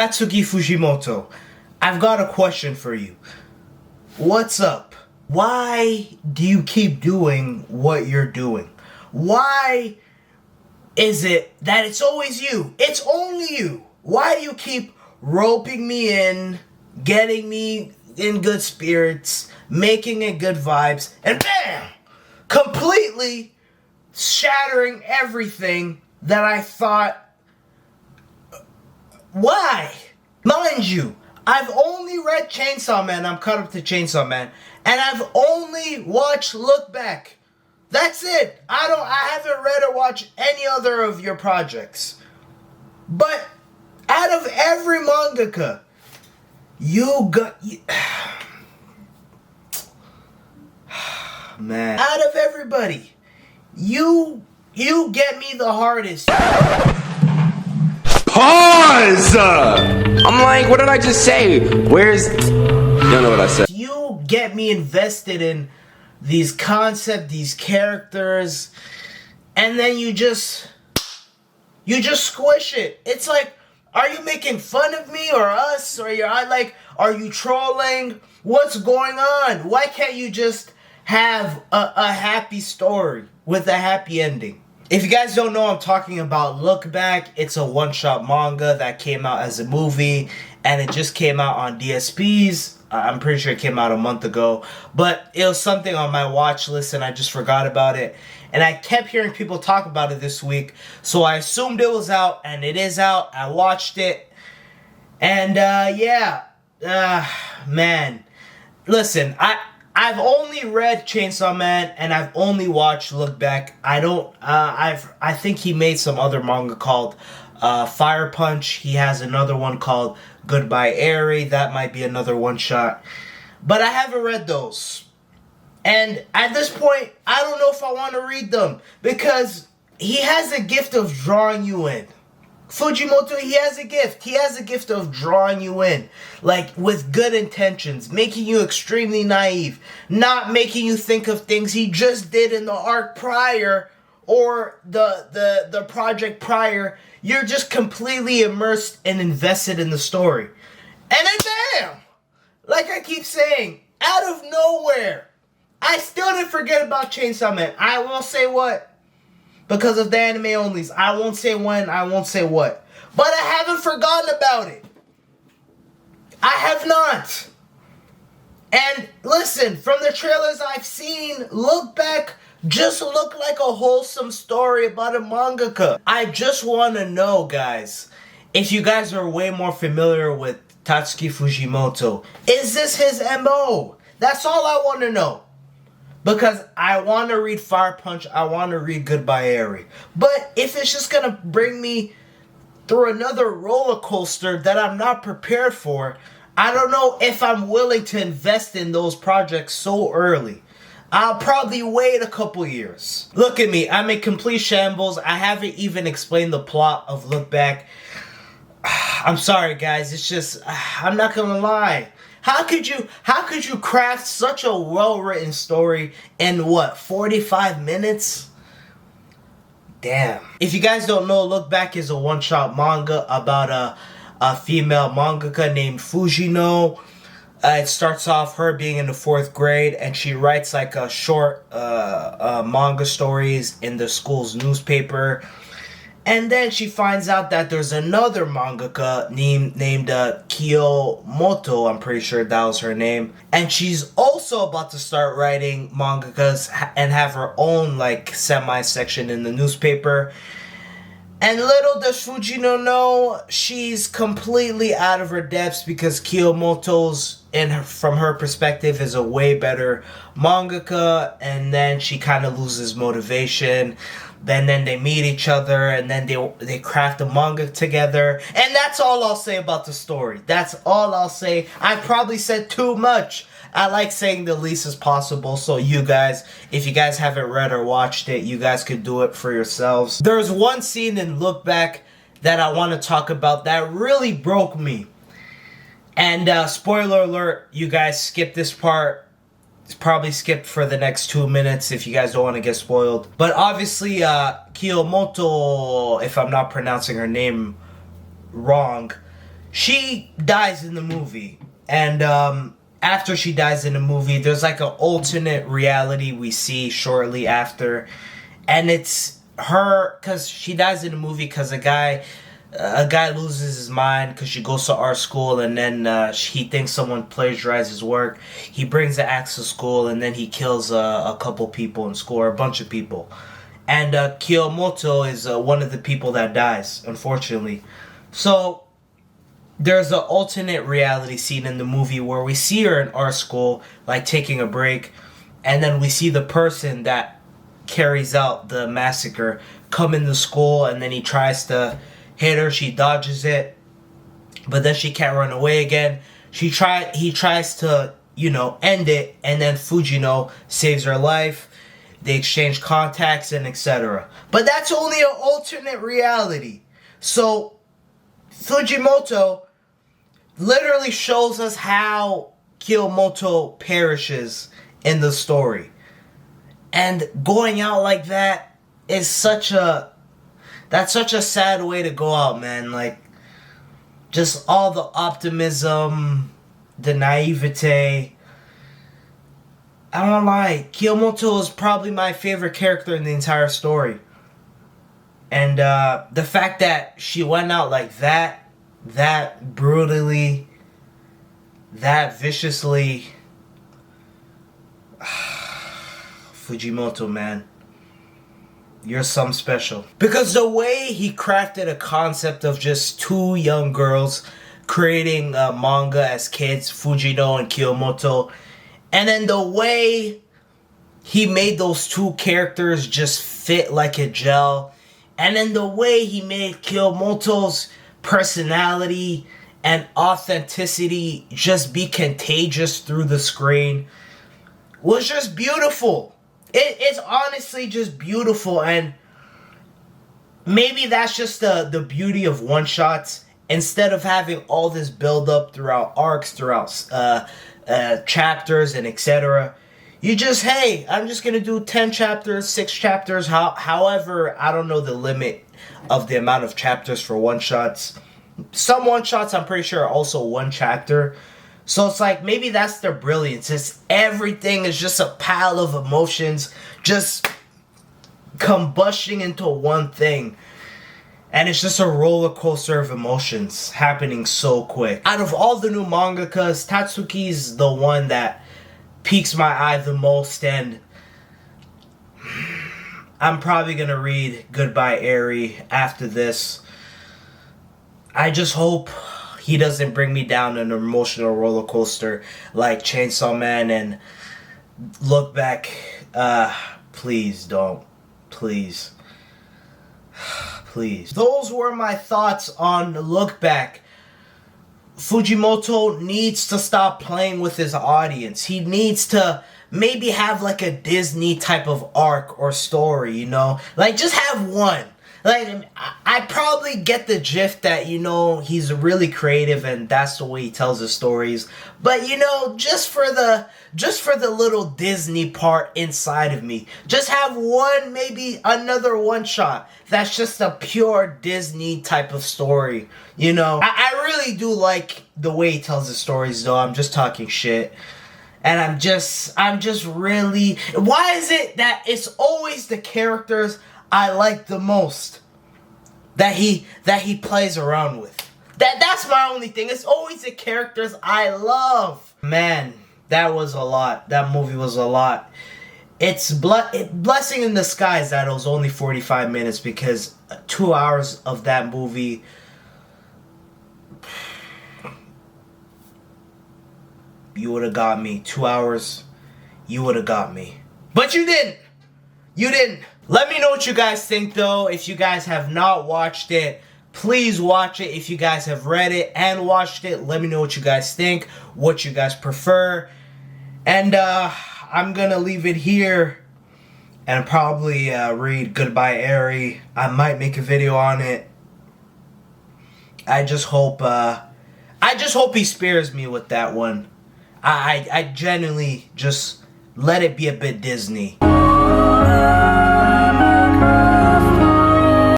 Tatsuki Fujimoto, I've got a question for you. What's up? Why do you keep doing what you're doing? Why is it that it's always you? It's only you. Why do you keep roping me in, getting me in good spirits, making it good vibes, and bam! Completely shattering everything that I thought. Why? Mind you, I've only read Chainsaw Man. I'm caught up to Chainsaw Man, and I've only watched Look Back. That's it. I haven't read or watched any other of your projects. But out of every mangaka, man, out of everybody, you get me the hardest. Pause! I'm like, what did I just say? You don't know what I said. You get me invested in these concepts, these characters, and then you just squish it. It's like, are you making fun of me or us? Or are you trolling? What's going on? Why can't you just have a happy story with a happy ending? If you guys don't know, I'm talking about Look Back. It's a one-shot manga that came out as a movie, and it just came out on DSPs. I'm pretty sure it came out a month ago, but it was something on my watch list, and I just forgot about it. And I kept hearing people talk about it this week, so I assumed it was out, and it is out. I watched it, and man, listen, I've only read Chainsaw Man and I've only watched Look Back. I think he made some other manga called Fire Punch. He has another one called Goodbye Eri. That might be another one shot. But I haven't read those. And at this point, I don't know if I want to read them because he has a gift of drawing you in. Fujimoto, he has a gift. He has a gift of drawing you in, like with good intentions, making you extremely naive, not making you think of things he just did in the arc prior or the project prior. You're just completely immersed and invested in the story. And then bam! Like I keep saying, out of nowhere, I still didn't forget about Chainsaw Man. I won't say what. Because of the anime onlys. I won't say when, I won't say what. But I haven't forgotten about it. I have not. And listen, from the trailers I've seen, Look Back just looked like a wholesome story about a mangaka. I just want to know, guys, if you guys are way more familiar with Tatsuki Fujimoto, is this his MO? That's all I want to know. Because I want to read Fire Punch, I want to read Goodbye Eri. But if it's just going to bring me through another roller coaster that I'm not prepared for, I don't know if I'm willing to invest in those projects so early. I'll probably wait a couple years. Look at me, I'm in complete shambles. I haven't even explained the plot of Look Back. I'm sorry guys, it's just, I'm not going to lie. How could you craft such a well-written story in, 45 minutes? Damn. If you guys don't know, Look Back is a one-shot manga about a female mangaka named Fujino. It starts off her being in the 4th grade, and she writes like a short manga stories in the school's newspaper. And then she finds out that there's another mangaka named Kiyomoto, I'm pretty sure that was her name. And she's also about to start writing mangakas and have her own like semi-section in the newspaper. And little does Fujino know, she's completely out of her depths because Kiyomoto's, from her perspective, is a way better mangaka. And then she kind of loses motivation. Then they meet each other, and then they craft a manga together. And that's all I'll say about the story. That's all I'll say. I probably said too much. I like saying the least as possible, so you guys, if you guys haven't read or watched it, you guys could do it for yourselves. There's one scene in Look Back that I want to talk about that really broke me. And spoiler alert, you guys skip this part. Probably skip for the next 2 minutes if you guys don't want to get spoiled. But obviously, Kiyomoto, if I'm not pronouncing her name wrong, she dies in the movie, and after she dies in the movie, there's like an alternate reality we see shortly after, and it's her, because she dies in the movie because a guy loses his mind because she goes to art school, and then he thinks someone plagiarized his work. He brings the axe to school, and then he kills a couple people in school, or a bunch of people. And Kiyomoto is one of the people that dies, unfortunately. So there's an alternate reality scene in the movie where we see her in art school, like taking a break, and then we see the person that carries out the massacre come into school, and then he tries to hit her. She dodges it, but then she can't run away again. He tries to, end it, and then Fujino saves her life. They exchange contacts and etc. But that's only an alternate reality. So Fujimoto literally shows us how Kiyomoto perishes in the story. And going out like that is such a sad way to go out, man. Like, just all the optimism, the naivete. I don't lie, Kiyomoto is probably my favorite character in the entire story. And the fact that she went out like that brutally, that viciously, Fujimoto, man, you're something special. Because the way he crafted a concept of just two young girls creating manga as kids, Fujino and Kiyomoto, and then the way he made those two characters just fit like a gel, and then the way he made Kiyomoto's personality and authenticity just be contagious through the screen was just beautiful. It's honestly just beautiful, and maybe that's just the beauty of one-shots. Instead of having all this build-up throughout arcs, throughout chapters and etc., you just, hey, I'm just gonna do 10 chapters, 6 chapters, however, I don't know the limit of the amount of chapters for one-shots. Some one-shots, I'm pretty sure, are also one chapter. So it's like, maybe that's their brilliance. It's everything is just a pile of emotions just combusting into one thing. And it's just a roller coaster of emotions happening so quick. Out of all the new mangakas, Tatsuki's the one that piques my eye the most, and I'm probably gonna read Goodbye Eri after this. I just hope he doesn't bring me down an emotional roller coaster like Chainsaw Man and Look Back. Please don't. Please. Please. Those were my thoughts on Look Back. Fujimoto needs to stop playing with his audience. He needs to maybe have like a Disney type of arc or story, Like, just have one. Like, I probably get the gist that, he's really creative and that's the way he tells his stories. But, just for the little Disney part inside of me, just have one, maybe another one shot. That's just a pure Disney type of story, I really do like the way he tells his stories, though. I'm just talking shit. And I'm just really... Why is it that it's always the characters I like the most that he plays around with? That's my only thing. It's always the characters I love. Man, that was a lot. That movie was a lot. It's blessing in disguise that it was only 45 minutes, because 2 hours of that movie, you would have got me. 2 hours, you would have got me. But you didn't. You didn't. Let me know what you guys think, though. If you guys have not watched it, please watch it. If you guys have read it and watched it, let me know what you guys think, what you guys prefer. And I'm gonna leave it here and probably read Goodbye Eri. I might make a video on it. I just hope he spares me with that one. I genuinely just let it be a bit Disney.